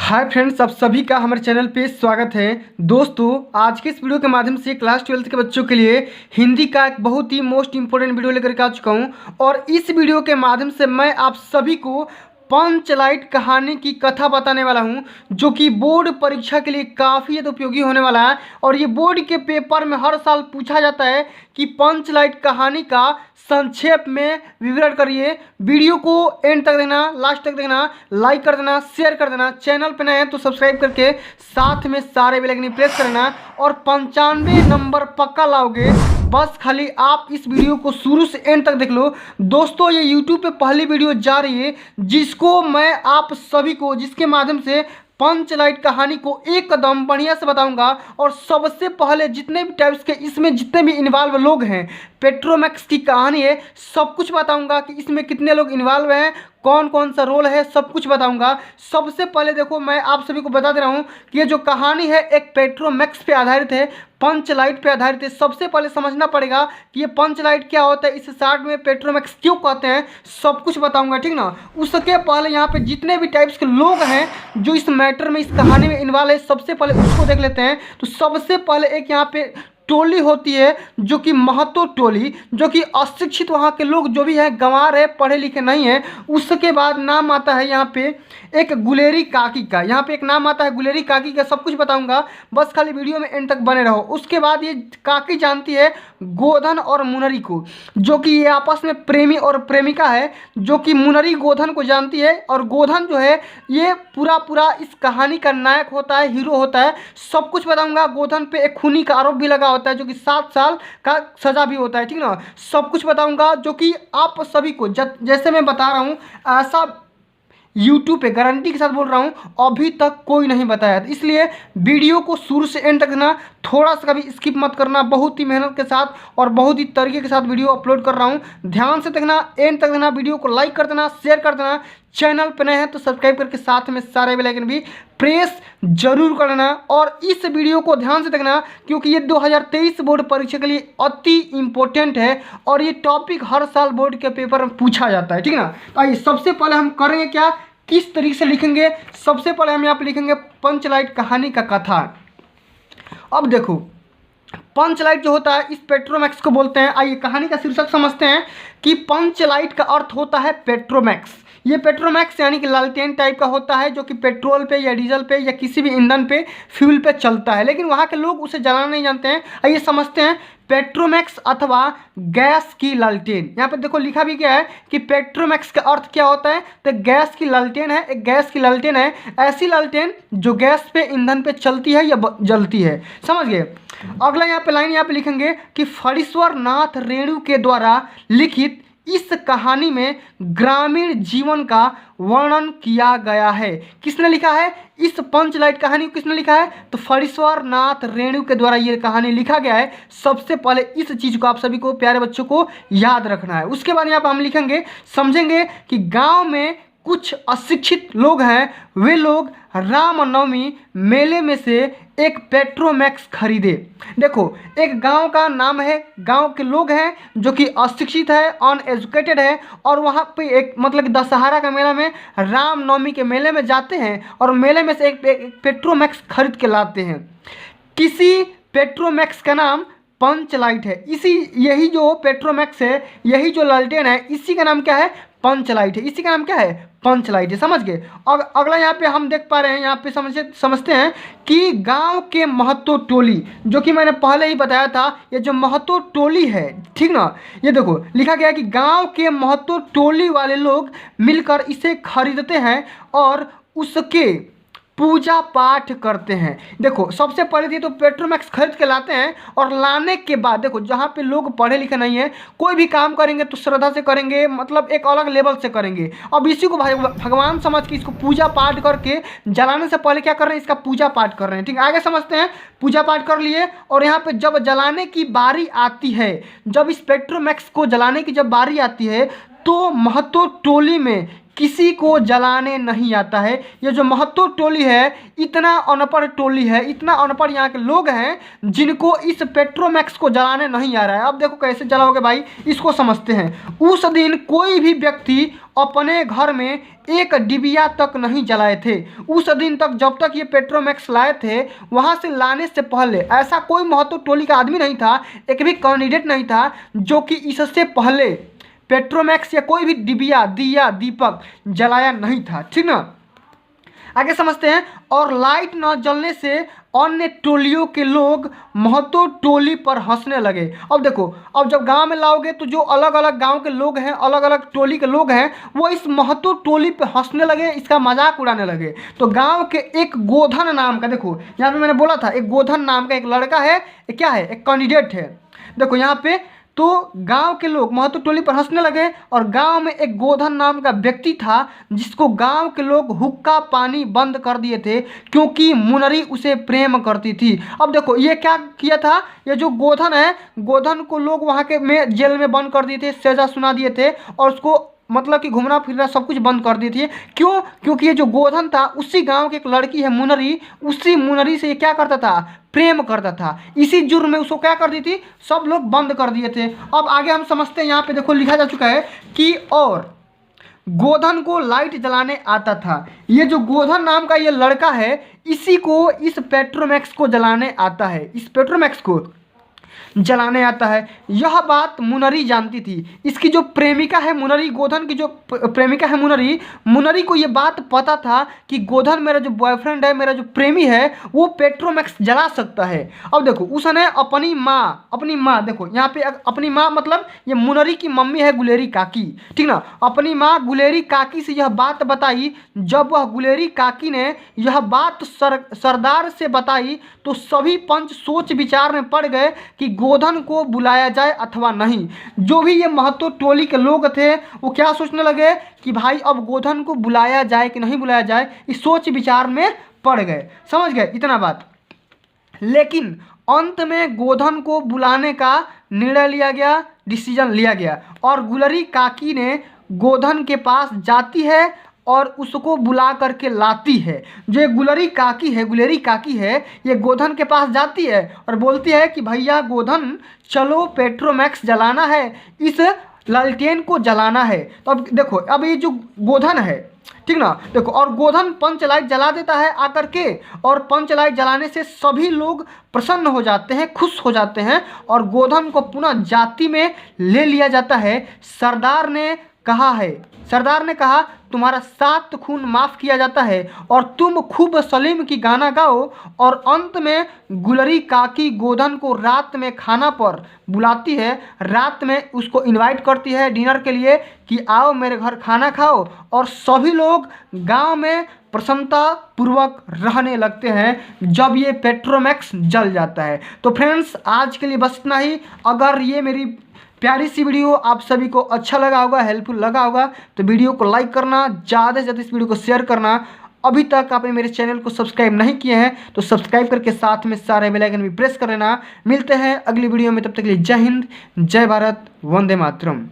Hi friends, आप सभी का हमारे चैनल पे स्वागत है। दोस्तों, आज के इस वीडियो के माध्यम से क्लास 12th के बच्चों के लिए हिंदी का एक बहुत ही मोस्ट इंपॉर्टेंट वीडियो लेकर के आ चुका हूं और इस वीडियो के माध्यम से मैं आप सभी को पंचलाइट कहानी की कथा बताने वाला हूं, जो कि बोर्ड परीक्षा के लिए काफ़ी ज़्यादा उपयोगी होने वाला है। और ये बोर्ड के पेपर में हर साल पूछा जाता है कि पंचलाइट कहानी का संक्षेप में विवरण करिए। वीडियो को एंड तक देखना, लास्ट तक देखना, लाइक कर देना, शेयर कर देना। चैनल पे नए हैं तो सब्सक्राइब करके साथ में सारे बेल आइकन प्रेस करना और 95 नंबर पक्का लाओगे। बस खाली आप इस वीडियो को शुरू से एंड तक देख लो। दोस्तों, ये यूट्यूब पे पहली वीडियो जा रही है जिसको मैं आप सभी को, जिसके माध्यम से पंचलाइट कहानी को एकदम बढ़िया से बताऊंगा। और सबसे पहले जितने भी टाइप्स के इसमें जितने भी इन्वॉल्व लोग हैं, पेट्रोमैक्स की कहानी है, सब कुछ बताऊंगा कि इसमें कितने लोग इन्वॉल्व हैं, कौन कौन सा रोल है, सब कुछ बताऊंगा। सबसे पहले देखो, मैं आप सभी को बता दे रहा हूं कि ये जो कहानी है एक पेट्रोमैक्स पे आधारित है, पंचलाइट पे आधारित है। सबसे पहले समझना पड़ेगा कि ये पंचलाइट क्या होता है, इसे शॉर्ट में पेट्रोमैक्स क्यों कहते हैं, सब कुछ बताऊंगा, ठीक ना। उसके पहले यहाँ पे जितने भी टाइप्स के लोग हैं जो इस मैटर में, इस कहानी में इन्वॉल्व है, सबसे पहले उसको देख लेते हैं। तो सबसे पहले एक यहाँ पे टोली होती है जो कि महतो टोली, जो कि अशिक्षित वहाँ के लोग जो भी हैं, गंवार है, पढ़े लिखे नहीं है। उसके बाद नाम आता है यहाँ पे एक गुलेरी काकी का, यहाँ पे एक नाम आता है गुलेरी काकी का। सब कुछ बताऊंगा, बस खाली वीडियो में एंड तक बने रहो। उसके बाद ये काकी जानती है गोधन और मुनरी को, जो कि ये आपस में प्रेमी और प्रेमिका है, जो कि मुनरी गोधन को जानती है। और गोधन जो है ये पूरा इस कहानी का नायक होता है, हीरो होता है। सब कुछ बताऊंगा। गोधन पे एक खूनी का आरोप भी लगा होता है, जो कि 7 साल का सजा भी होता है, ठीक ना। सब कुछ बताऊंगा, जो कि आप सभी को जैसे मैं बता रहा हूँ ऐसा यूट्यूब पे गारंटी के साथ बोल रहा हूँ अभी तक कोई नहीं बताया। इसलिए वीडियो को शुरू से एंड तक देखना, थोड़ा सा कभी स्किप मत करना। बहुत ही मेहनत के साथ और बहुत ही तरीके के साथ वीडियो अपलोड कर रहा हूँ, ध्यान से देखना, एंड तक देखना। वीडियो को लाइक कर देना, शेयर कर देना। चैनल पर नए हैं तो सब्सक्राइब करके साथ में सारे बेल आइकन भी प्रेस जरूर करना। और इस वीडियो को ध्यान से देखना, क्योंकि ये 2023 बोर्ड परीक्षा के लिए अति इम्पोर्टेंट है और ये टॉपिक हर साल बोर्ड के पेपर में पूछा जाता है, ठीक ना। तो आइए सबसे पहले हम करेंगे क्या, किस तरीके से लिखेंगे। सबसे पहले हम यहाँ पे लिखेंगे पंचलाइट कहानी का कथा। अब देखो, पंचलाइट जो होता है इस पेट्रोमैक्स को बोलते हैं। आइए कहानी का शीर्षक समझते हैं कि पंचलाइट का अर्थ होता है पेट्रोमैक्स। ये पेट्रोमैक्स यानी कि लालटेन टाइप का होता है, जो कि पेट्रोल पे या डीजल पे या किसी भी ईंधन पे, फ्यूल पे चलता है, लेकिन वहाँ के लोग उसे जलाना नहीं जानते हैं। आइए समझते हैं पेट्रोमैक्स अथवा गैस की लालटेन। यहाँ पे देखो लिखा भी गया है कि पेट्रोमैक्स का अर्थ क्या होता है, तो गैस की लालटेन है। एक गैस की लालटेन है ऐसी लालटेन जो गैस पे, ईंधन पे चलती है या जलती है, समझ गए। अगला यहाँ पे लाइन यहाँ पे लिखेंगे कि फणीश्वर नाथ रेणु के द्वारा लिखित इस कहानी में ग्रामीण जीवन का वर्णन किया गया है। किसने लिखा है इस पंचलाइट कहानी को, किसने लिखा है, तो फणीश्वर नाथ रेणु के द्वारा ये कहानी लिखा गया है। सबसे पहले इस चीज़ को आप सभी को, प्यारे बच्चों को याद रखना है। उसके बाद यहाँ पर हम लिखेंगे, समझेंगे कि गांव में कुछ अशिक्षित लोग हैं, वे लोग रामनवमी मेले में से एक पेट्रोमैक्स खरीदे। देखो, एक गांव का नाम है, गांव के लोग हैं जो कि अशिक्षित है, अनएजुकेटेड है, और वहाँ पे एक मतलब कि दशहरा का मेला में, रामनवमी के मेले में जाते हैं और मेले में से एक पेट्रोमैक्स खरीद के लाते हैं। किसी पेट्रोमैक्स का नाम पंचलाइट है। यही जो पेट्रोमैक्स है, यही जो लालटेन है, इसी का नाम क्या है, पंचलाइट है। इसी का नाम क्या है, पंचलाइट है, समझ गए। और अगला यहाँ पे हम देख पा रहे हैं, यहाँ पे समझते हैं कि गांव के महतो टोली, जो कि मैंने पहले ही बताया था, ये जो महतो टोली है, ठीक ना, ये देखो लिखा गया है कि गांव के महतो टोली वाले लोग मिलकर इसे खरीदते हैं और उसके पूजा पाठ करते हैं। देखो, सबसे पहले तो पेट्रोमैक्स खरीद के लाते हैं और लाने के बाद देखो, जहाँ पे लोग पढ़े लिखे नहीं है, कोई भी काम करेंगे तो श्रद्धा से करेंगे, मतलब एक अलग लेवल से करेंगे। अब इसी को भगवान समझ के इसको पूजा पाठ करके जलाने से पहले क्या कर रहे हैं, इसका पूजा पाठ कर रहे हैं, ठीक। आगे समझते हैं। पूजा पाठ कर लिए और यहाँ पे जब जलाने की बारी आती है, जब इस पेट्रोमैक्स को जलाने की जब बारी आती है, तो महतो टोली में किसी को जलाने नहीं आता है। ये जो महतो टोली है, इतना अनपढ़ टोली है, इतना अनपढ़ यहाँ के लोग हैं जिनको इस पेट्रोमैक्स को जलाने नहीं आ रहा है। अब देखो कैसे जलाओगे भाई, इसको समझते हैं। उस दिन कोई भी व्यक्ति अपने घर में एक डिबिया तक नहीं जलाए थे। उस दिन तक, जब तक ये पेट्रोमैक्स लाए थे, वहाँ से लाने से पहले ऐसा कोई महतो टोली का आदमी नहीं था, एक भी कैंडिडेट नहीं था जो कि इससे पहले पेट्रोमैक्स या कोई भी डिबिया, दिया, दीपक जलाया नहीं था। ठीक ना, आगे समझते हैं। और लाइट न जलने से अन्य टोलियों के लोग महतो टोली पर हंसने लगे। अब देखो, अब जब गांव में लाओगे तो जो अलग अलग गांव के लोग हैं, अलग अलग टोली के लोग हैं, वो इस महतो टोली पे हंसने लगे, इसका मजाक उड़ाने लगे। तो गांव के एक गोधन नाम का, देखो यहाँ पे मैंने बोला था एक गोधन नाम का एक लड़का है, क्या है, एक कैंडिडेट है। देखो यहाँ पे तो गांव के लोग महतो टोली पर हंसने लगे और गांव में एक गोधन नाम का व्यक्ति था जिसको गांव के लोग हुक्का पानी बंद कर दिए थे क्योंकि मुनरी उसे प्रेम करती थी। अब देखो ये क्या किया था, ये जो गोधन है, गोधन को लोग वहाँ के में जेल में बंद कर दिए थे, सजा सुना दिए थे और उसको मतलब कि घूमना फिरना सब कुछ बंद कर दी थी। क्यों? क्योंकि ये जो गोधन था, उसी गांव की एक लड़की है मुनरी, उसी मुनरी से ये क्या करता था, प्रेम करता था। इसी जुर्म में उसको क्या कर दी थी, सब लोग बंद कर दिए थे। अब आगे हम समझते हैं, यहाँ पे देखो लिखा जा चुका है कि और गोधन को लाइट जलाने आता था। ये जो गोधन नाम का ये लड़का है, इसी को इस पेट्रोमैक्स को जलाने आता है, इस पेट्रोमैक्स को जलाने आता है। यह बात मुनरी जानती थी। इसकी जो प्रेमिका है मुनरी, गोधन की जो प्रेमिका है मुनरी, मुनरी को ये बात पता था कि गोधन मेरा जो बॉयफ्रेंड है, मेरा जो प्रेमी है, वो पेट्रोमैक्स जला सकता है। अब देखो उसने अपनी माँ देखो यहाँ पे अपनी माँ मतलब ये मुनरी की मम्मी है गुलेरी काकी, ठीक ना, अपनी माँ गुलेरी काकी से यह बात बताई। जब वह गुलेरी काकी ने यह बात सरदार से बताई तो सभी पंच सोच विचार में पड़ गए कि गोधन को बुलाया जाए अथवा नहीं। जो भी ये महतो टोली के लोग थे वो क्या सोचने लगे कि भाई अब गोधन को बुलाया जाए कि नहीं बुलाया जाए, इस सोच विचार में पड़ गए। समझ गए इतना बात। लेकिन अंत में गोधन को बुलाने का निर्णय लिया गया, डिसीजन लिया गया और गुलरी काकी ने गोधन के पास जाती है और उसको बुला करके लाती है। जो गुलरी काकी है, ये गोधन के पास जाती है और बोलती है कि भैया गोधन चलो पेट्रोमैक्स जलाना है, इस लालटेन को जलाना है। तो अब देखो, अब ये जो गोधन है, ठीक ना, देखो, और गोधन पंच लाइट जला देता है आकर के, और पंच लाइट जलाने से सभी लोग प्रसन्न हो जाते हैं, खुश हो जाते हैं और गोधन को पुनः जाति में ले लिया जाता है। सरदार ने कहा तुम्हारा 7 खून माफ़ किया जाता है और तुम खूब सलीम की गाना गाओ। और अंत में गुलरी काकी गोधन को रात में खाना पर बुलाती है, रात में उसको इनवाइट करती है डिनर के लिए कि आओ मेरे घर खाना खाओ, और सभी लोग गांव में प्रसन्नता पूर्वक रहने लगते हैं जब ये पेट्रोमैक्स जल जाता है। तो फ्रेंड्स आज के लिए बस इतना ही। अगर ये मेरी प्यारी सी वीडियो आप सभी को अच्छा लगा होगा, हेल्पफुल लगा होगा, तो वीडियो को लाइक करना, ज़्यादा से ज़्यादा इस वीडियो को शेयर करना। अभी तक आपने मेरे चैनल को सब्सक्राइब नहीं किए हैं तो सब्सक्राइब करके साथ में सारे बेल आइकन भी प्रेस कर लेना। मिलते हैं अगली वीडियो में, तब तक के लिए जय हिंद, जय भारत, वंदे मातरम।